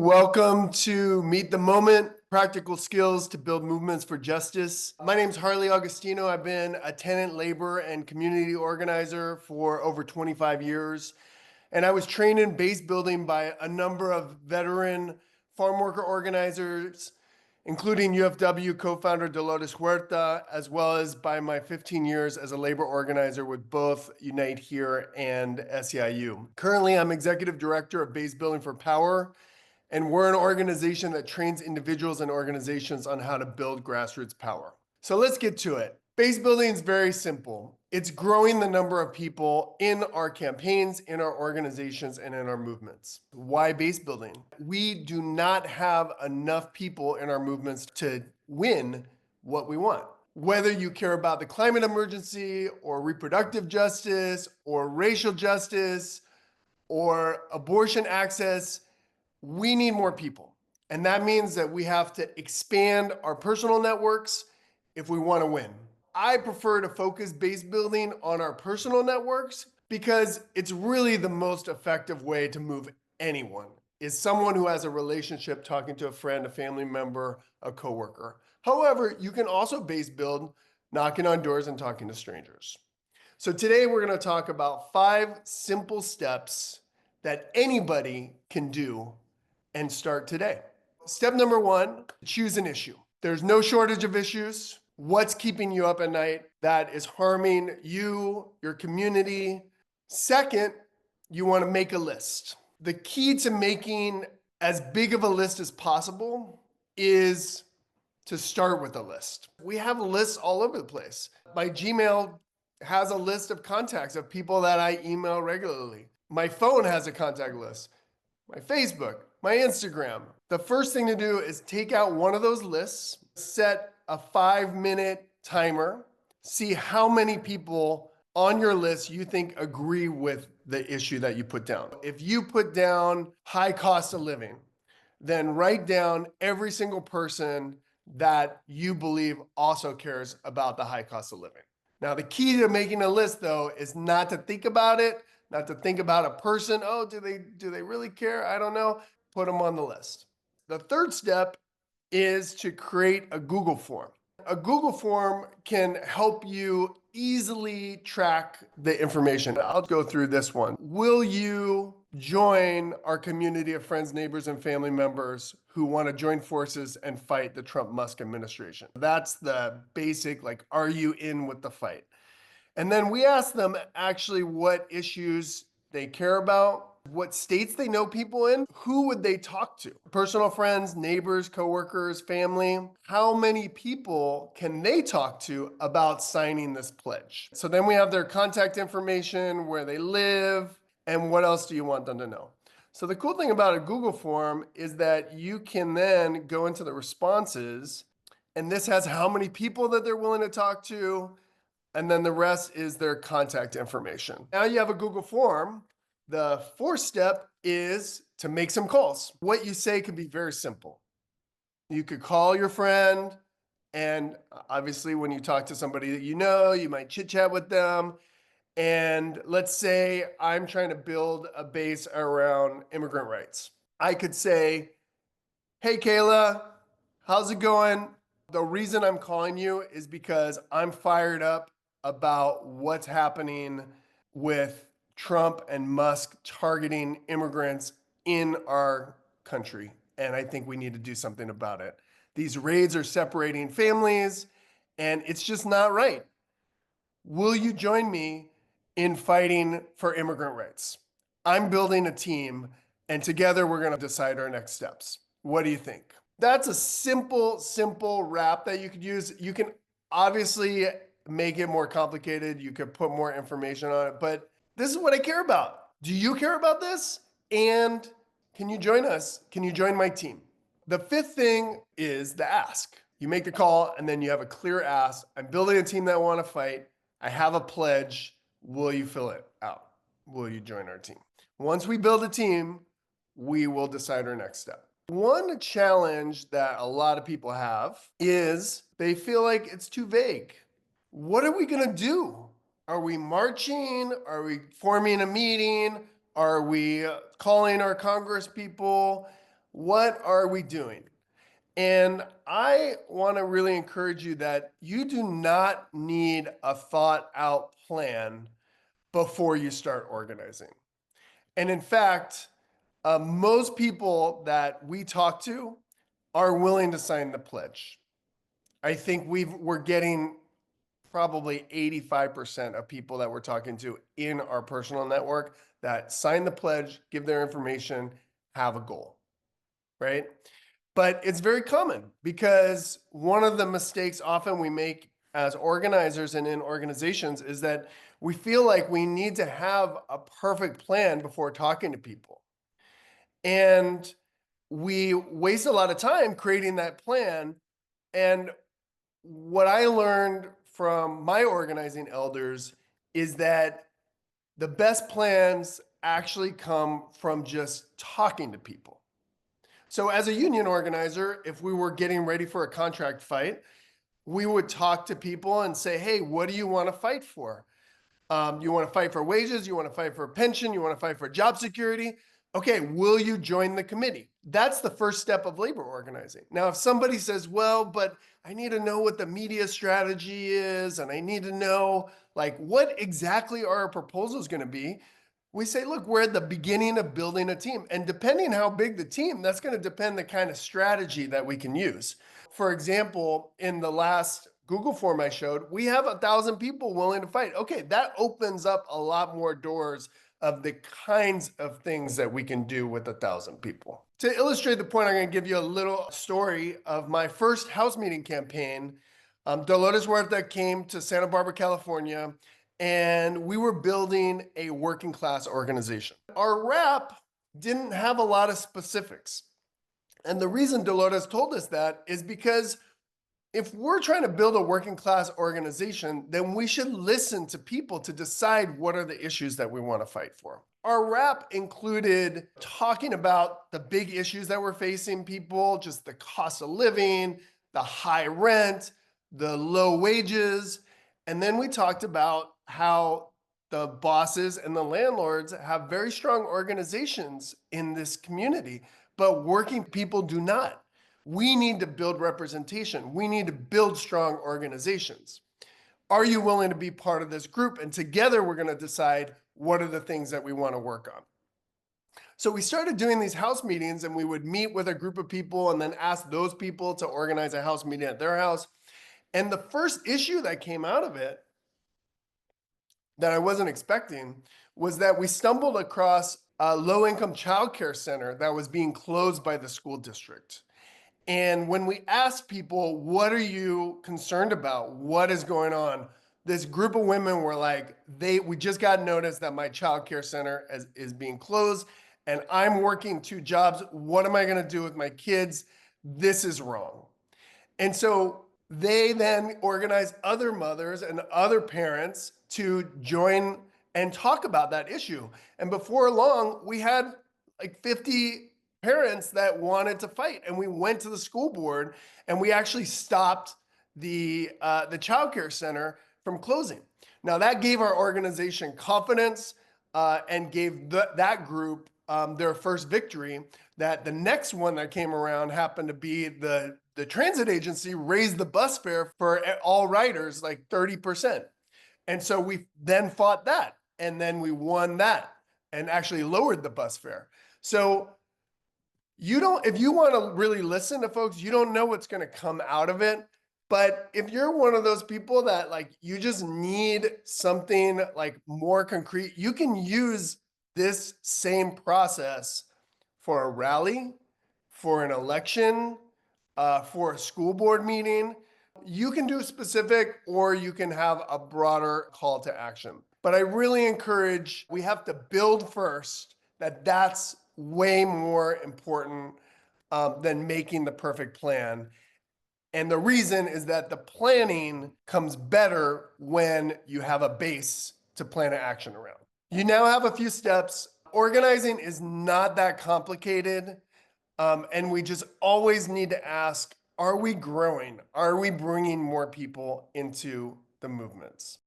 Welcome to Meet the Moment, practical skills to build movements for justice. My name is HARLEY Augustino. I've been a tenant labor and community organizer for over 25 years. And I was trained in base building by a number of veteran farm worker organizers, including UFW co-founder Dolores Huerta, as well as by my 15 years as a labor organizer with both Unite Here and SEIU. Currently, I'm executive director of Base Building for Power, and we're an organization that trains individuals and organizations on how to build grassroots power. So let's get to it. Base building is very simple. It's growing the number of people in our campaigns, in our organizations, and in our movements. Why base building? We do not have enough people in our movements to win what we want. Whether you care about the climate emergency or reproductive justice or racial justice or abortion access, we need more people. And that means that we have to expand our personal networks if we want to win. I prefer to focus base building on our personal networks because it's really the most effective way to move anyone, is someone who has a relationship talking to a friend, a family member, a coworker. However, you can also base build knocking on doors and talking to strangers. So today we're going to talk about 5 simple steps that anybody can do and start today. Step number 1, choose an issue. There's no shortage of issues. What's keeping you up at night that is harming you, your community? Second, you want to make a list. The key to making as big of a list as possible is to start with a list. We have lists all over the place. My Gmail has a list of contacts of people that I email regularly. My phone has a contact list. My Facebook, my Instagram. The first thing to do is take out one of those lists, set a 5-minute timer, see how many people on your list you think agree with the issue that you put down. If you put down high cost of living, then write down every single person that you believe also cares about the high cost of living. Now, the key to making a list, though, is not to think about it, not to think about a person. Oh, do they really care? I don't know. Put them on the list. The third step is to create a Google form. A Google form can help you easily track the information. I'll go through this one. Will you join our community of friends, neighbors, and family members who want to join forces and fight the Trump-Musk administration? That's the basic, are you in with the fight? And then we ask them actually what issues they care about, what states they know people in, who would they talk to? Personal friends, neighbors, coworkers, family. How many people can they talk to about signing this pledge? So then we have their contact information, where they live, and what else do you want them to know? So the cool thing about a Google form is that you can then go into the responses, and this has how many people that they're willing to talk to, and then the rest is their contact information. Now you have a Google form. The fourth step is to make some calls. What you say can be very simple. You could call your friend, and obviously when you talk to somebody that you know, you might chit chat with them. And let's say I'm trying to build a base around immigrant rights. I could say, hey, Kayla, how's it going? The reason I'm calling you is because I'm fired up about what's happening with Trump and Musk targeting immigrants in our country. And I think we need to do something about it. These raids are separating families, and it's just not right. Will you join me in fighting for immigrant rights? I'm building a team, and together we're going to decide our next steps. What do you think? That's a simple wrap that you could use. You can obviously make it more complicated. You could put more information on it, but this is what I care about. Do you care about this? And can you join us? Can you join my team? The fifth thing is the ask. You make the call, and then you have a clear ask. I'm building a team that I want to fight. I have a pledge. Will you fill it out? Will you join our team? Once we build a team, we will decide our next step. One challenge that a lot of people have is they feel like it's too vague. What are we going to do? Are we marching? Are we forming a meeting? Are we calling our Congress people? What are we doing? And I want to really encourage you that you do not need a thought out plan before you start organizing. And in fact, most people that we talk to are willing to sign the pledge. I think we're getting probably 85% of people that we're talking to in our personal network that sign the pledge, give their information, have a goal, right? But it's very common because one of the mistakes often we make as organizers and in organizations is that we feel like we need to have a perfect plan before talking to people. And we waste a lot of time creating that plan. And what I learned from my organizing elders is that the best plans actually come from just talking to people. So as a union organizer, if we were getting ready for a contract fight, we would talk to people and say, hey, what do you want to fight for? You want to fight for wages? You want to fight for a pension? You want to fight for job security? Okay, will you join the committee? That's the first step of labor organizing. Now, if somebody says, well, but I need to know what the media strategy is, and I need to know like what exactly are our proposals going to be, we say, look, we're at the beginning of building a team. And depending how big the team, that's going to depend the kind of strategy that we can use. For example, in the last Google form I showed, we have 1,000 people willing to fight. Okay, that opens up a lot more doors of the kinds of things that we can do with 1,000 people. To illustrate the point, I'm going to give you a little story of my first house meeting campaign. Dolores Huerta came to Santa Barbara, California, and we were building a working class organization. Our rap didn't have a lot of specifics. And the reason Dolores told us that is because if we're trying to build a working class organization, then we should listen to people to decide what are the issues that we want to fight for. Our rap included talking about the big issues that we're facing people, just the cost of living, the high rent, the low wages. And then we talked about how the bosses and the landlords have very strong organizations in this community, but working people do not. We need to build representation. We need to build strong organizations. Are you willing to be part of this group? And together we're going to decide what are the things that we want to work on. So we started doing these house meetings, and we would meet with a group of people and then ask those people to organize a house meeting at their house. And the first issue that came out of it that I wasn't expecting was that we stumbled across a low-income childcare center that was being closed by the school district. And when we asked people, what are you concerned about? What is going on? This group of women were like, we just got notice that my childcare center is being closed and I'm working 2 jobs. What am I going to do with my kids? This is wrong. And so they then organized other mothers and other parents to join and talk about that issue. And before long, we had like 50 parents that wanted to fight. And we went to the school board and we actually stopped the childcare center from closing. Now that gave our organization confidence and gave that group their first victory. That the next one that came around happened to be the transit agency raised the bus fare for all riders like 30%. And so we then fought that, and then we won that and actually lowered the bus fare. So if you want to really listen to folks, you don't know what's going to come out of it. But if you're one of those people that like, you just need something like more concrete, you can use this same process for a rally, for an election, for a school board meeting. You can do specific, or you can have a broader call to action. But I really encourage, we have to build first. That's way more important than making the perfect plan. And the reason is that the planning comes better when you have a base to plan an action around. You now have a few steps. Organizing is not that complicated. And we just always need to ask, are we growing? Are we bringing more people into the movements?